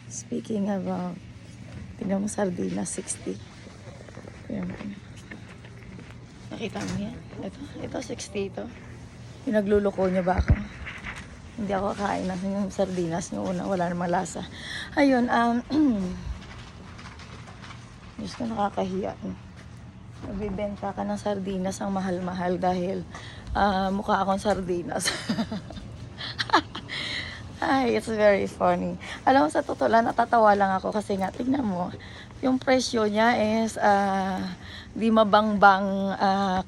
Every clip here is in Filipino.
Speaking about, tingnan mo sardinas, 60. Ayan. Nakita mo yan? Ito 60 ito. Pinagluloko niya ba ako? Hindi ako kakain ng sardinas noong una. Wala namang lasa. Ayun, Diyos ko, nakakahiya. Nagbibenta ka ng sardinas ang mahal-mahal dahil mukha akong sardinas. Ay, it's very funny. Alam mo, sa totoo lang, natatawa lang ako kasi nga, tignan mo, yung presyo niya is di mabangbang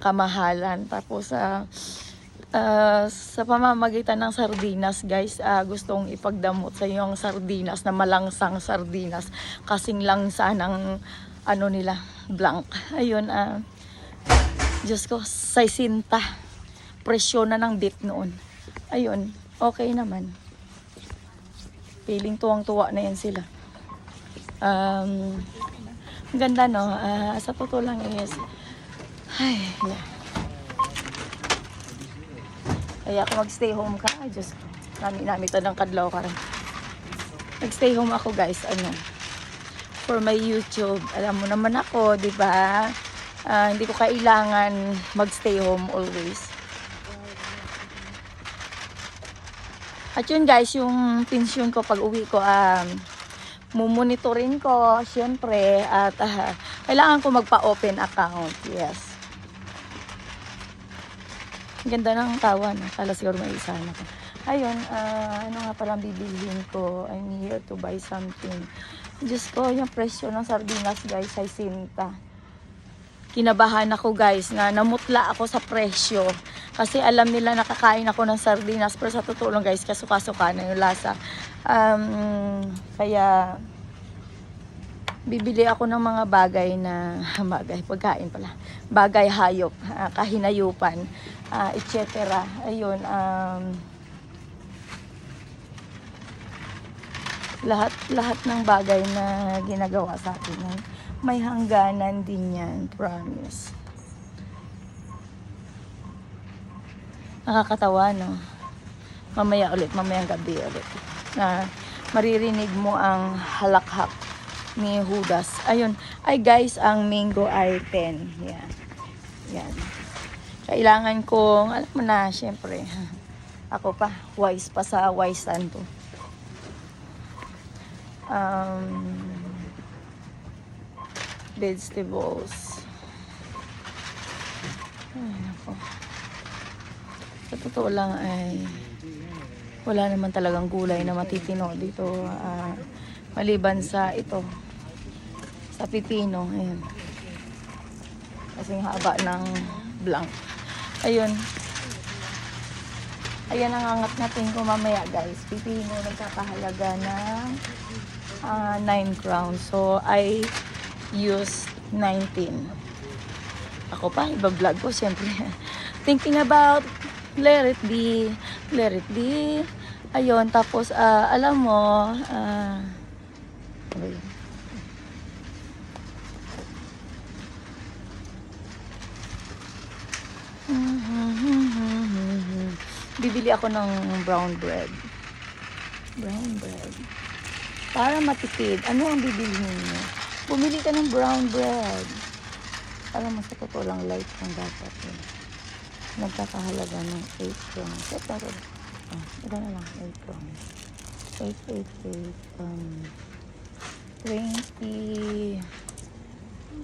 kamahalan. Tapos, sa pamamagitan ng sardinas, guys, gustong ipagdamot sa yung sardinas na malangsang sardinas. Kasing langsa ng, ano nila, blank. Ayun, Diyos ko, 60. Presyo na ng beef noon. Ayun, okay naman. Feeling tuwang-tuwa na yan sila. Ganda, no? Sa totoo lang is, ay, yeah. Kaya ako mag-stay home ka. Ay, Diyos ko. Nami ito ng kadlaw ka rin. Nag-stay home ako, guys. For my YouTube. Alam mo naman ako, di ba? Hindi ko kailangan mag-stay home always. At yun, guys, yung pensyon ko pag uwi ko, mumonitorin ko, syempre, at kailangan ko magpa-open account. Yes. Ganda ng tawa, no? Kala siguro may isa na ko. Ayun, ano nga palang bibilhin ko? I'm here to buy something. Diyos ko, yung presyo ng sardinas, guys, ay sinta. Kinabahan ako, guys, na namutla ako sa presyo. Kasi alam nila nakakain ako ng sardinas. Pero sa totoo lang, guys, kasuka-suka na yung lasa. Kaya, bibili ako ng mga bagay na, pagkain pala. Bagay hayop, kahinayupan, etc. Ayun, lahat ng bagay na ginagawa sa atin may hangganan din yan, promise. Nakakatawa, no? Mamayang gabi ulit na maririnig mo ang halakhak ni Judas. Ayun, ay guys, ang mango ay 10. Yan. Kailangan kong, alam mo na, syempre, ako pa, wise pa sa wisean to. Vegetables. Ay, nako. Sa totoo lang ay wala naman talagang gulay na matitino dito, maliban sa ito, sa pipino. Ayan. Kasing haba ng blank. Ayun. Ayan ang angat natin ko mamaya, guys. Pipino nagkakahalaga ng 9 crowns. So, I use 19. Ako pa, iba-vlog ko, syempre. Thinking about, let it be. Ayun, tapos, alam mo, bibili ako ng brown bread. Para matipid. Ano ang bibilihin mo? Bumili ka ng brown bread. Alam mo, sa totoo lang, light ang dapat. Nagkakahalaga ng 8 crowns. Ito na lang, 8 crowns.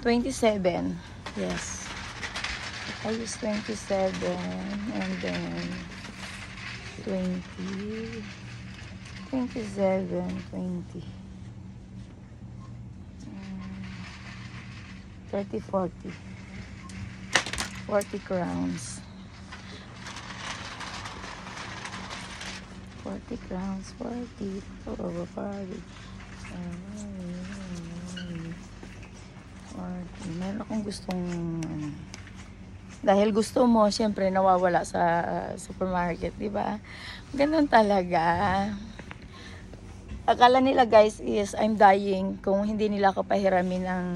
27. Yes. I use 27 and then 20. 27, 20. 30, 40. 40 crowns. 40 crowns, 40. Oh, 40. Meron akong gustong, dahil gusto mo, syempre nawawala sa supermarket, di ba? Ganun talaga. Akala nila, guys, is I'm dying kung hindi nila ako pahiramin ng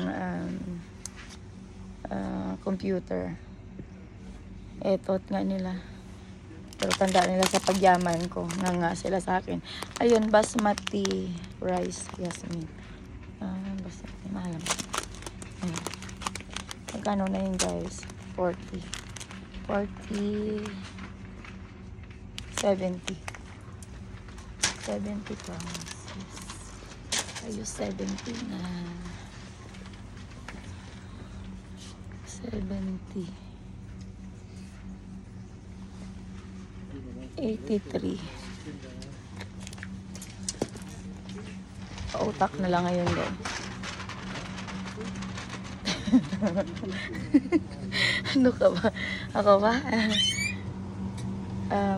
computer. Eto nga nila. Pero tandaan nila sa pagyaman ko, nga sila sa akin. Ayun, basmati rice, Yasmin. Basmati, mahal naman. Ayun. Magkano na yun guys? 40. 70. 70 pounds. Yes. Ayos 70 na. 70. 83. Pautak na lang ngayon din. Ano ka ba? Ako ba?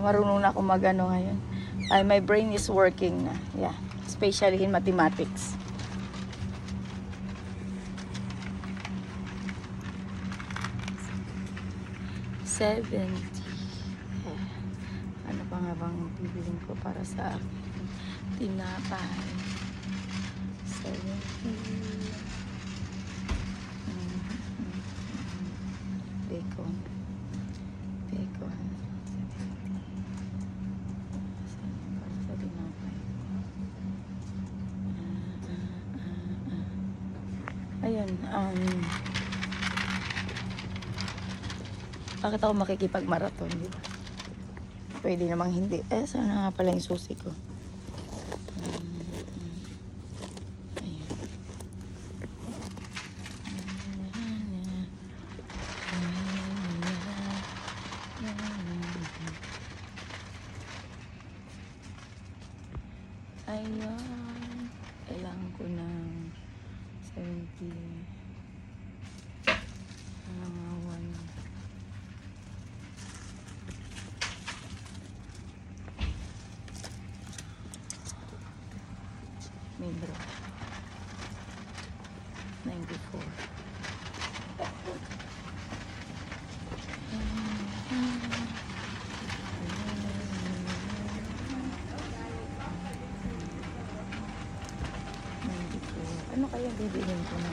Marunong na ako magano ngayon. My brain is working na. Yeah. Especially in mathematics. Ano pa nga bang bibilin ko para sa akin? Tinapay. 70. Bacon. Bacon. 70. Para sa tinapay. Ayun. Bakit ako makikipag-marathon, di ba? Pwede namang hindi. Sana nga pala yung susi ko. Ayun. Ayun. Kailangan ko ng 70. Membro 94. Ano kaya bibilin ko na?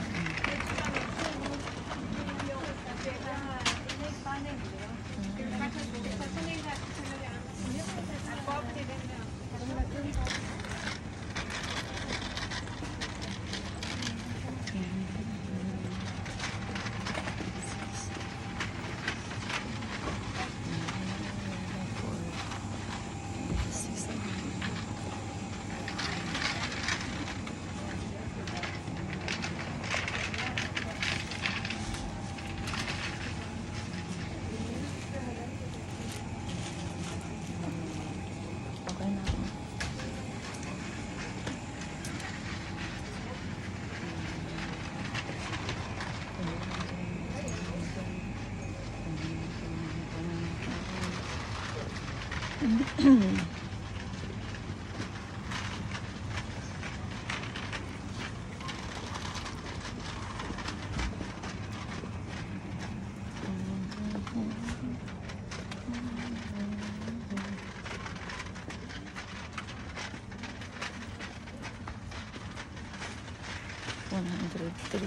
$103.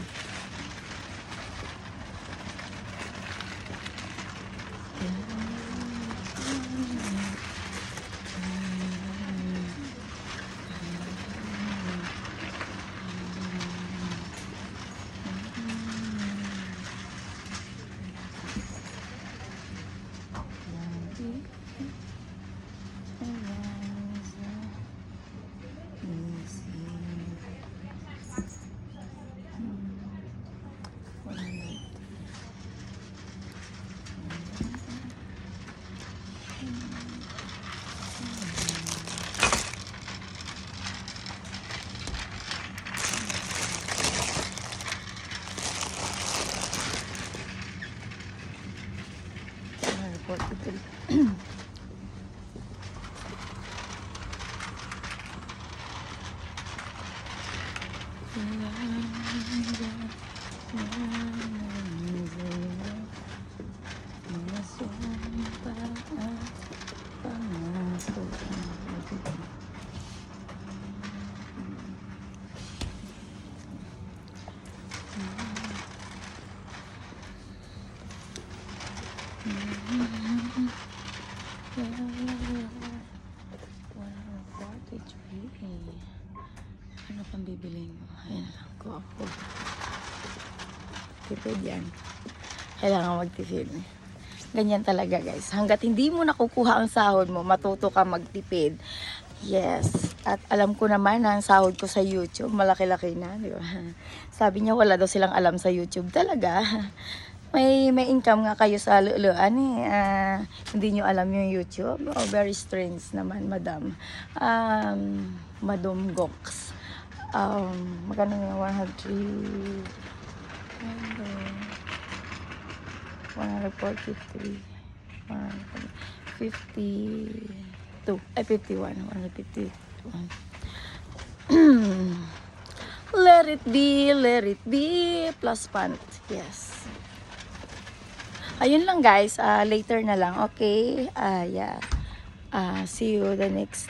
bibilin mo. Ayan lang ko ako. Tipid yan. Kailangan magtipid. Ganyan talaga guys. Hanggat hindi mo nakukuha ang sahod mo, matuto ka magtipid. Yes. At alam ko naman na ang sahod ko sa YouTube, malaki-laki na. Di ba? Sabi niya wala daw silang alam sa YouTube. Talaga. May income nga kayo sa luluan eh. Hindi nyo alam yung YouTube. Oh, very strange naman, madam. Madam Gox. Magkano yung 143, 152, ay 51, 151. Let it be, plus fund. Yes. Ayun lang guys, later na lang, okay? Yeah. See you the next